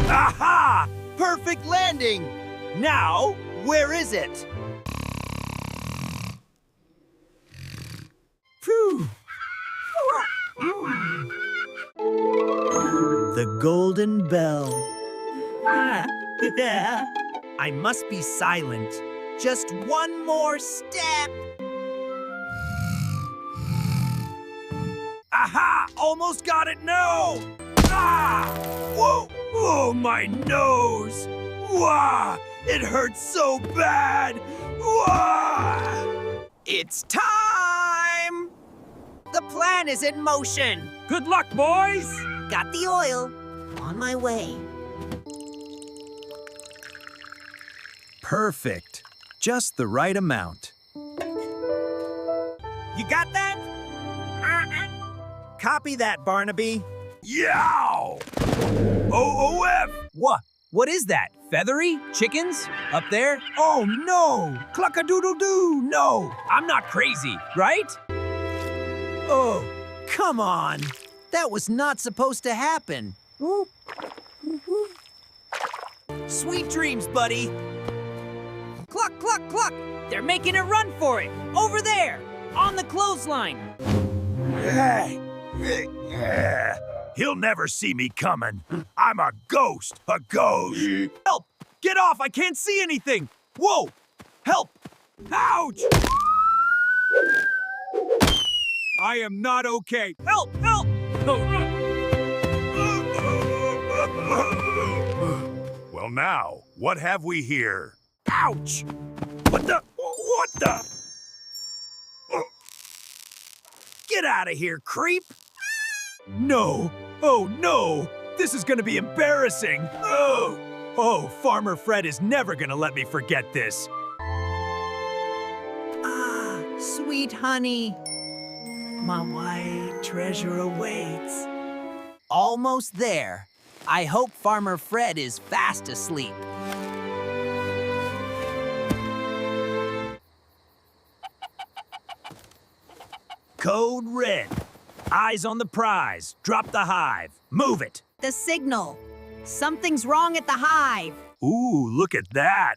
Aha! Perfect landing! Now, where is it? Phew! The golden bell. I must be silent. Just one more step. Aha! Almost got it, no! Ah! Whoa! Oh, my nose! Wah! It hurts so bad! Wah! It's time! The plan is in motion. Good luck, boys! Got the oil. On my way. Perfect. Just the right amount. You got that? Copy that, Barnaby. Yow! OOF! What? What is that? Feathery? Chickens? Up there? Oh, no! Cluck-a-doodle-doo! No! I'm not crazy, right? Oh, come on! That was not supposed to happen. Sweet dreams, buddy! Cluck, cluck, cluck! They're making a run for it! Over there! On the clothesline! He'll never see me coming. I'm a ghost! A ghost! Help! Get off! I can't see anything! Whoa! Help! Ouch! I am not okay. Help! Help! Well now, what have we here? Ouch! What the? What the? Get out of here, creep! No! Oh no! This is gonna be embarrassing! Oh! Oh, Farmer Fred is never gonna let me forget this. Ah, sweet honey. My white treasure awaits. Almost there. I hope Farmer Fred is fast asleep. Code red. Eyes on the prize. Drop the hive. Move it. The signal. Something's wrong at the hive. Ooh, look at that.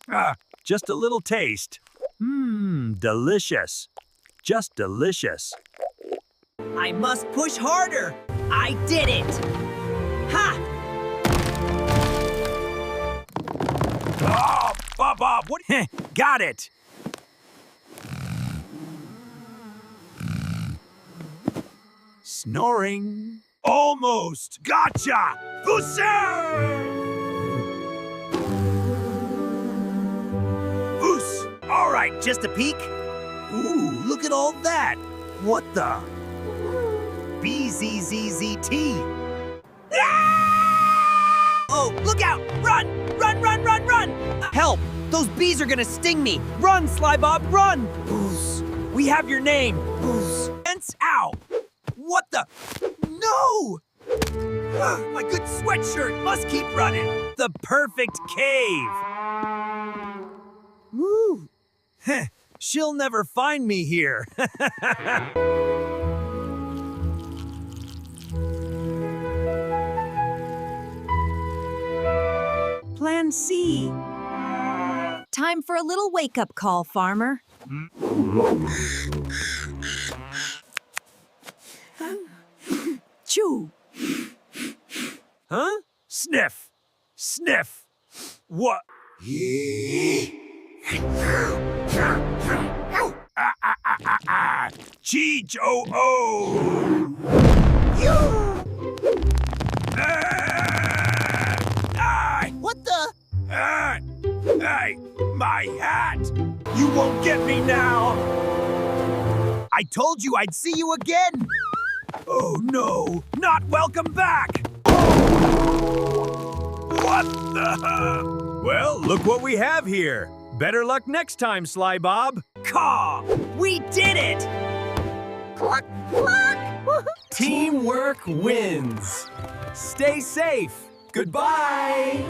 Just a little taste. Delicious. Just delicious. I must push harder. I did it. Ha! Oh, Bob, what? Got it. Snoring. Almost. Gotcha. Oos. All right, just a peek. Ooh, look at all that. What the? BZZZT. Ah! Oh, look out! Run! Run, run, run, run! Help! Those bees are gonna sting me! Run, Sly-Bob, run! Oos. We have your name. Oos. Ow! What the? No! My good sweatshirt must keep running. The perfect cave. Woo! She'll never find me here. Plan C. Time for a little wake-up call, Farmer. Chew. Huh? Sniff. Sniff. What? Cheech-o-o! What the? Hey, my hat! You won't get me now! I told you I'd see you again! Oh no, not welcome back! What the? Well, look what we have here. Better luck next time, Sly-Bob. Caw! We did it! Cluck, cluck! Teamwork wins. Stay safe. Goodbye.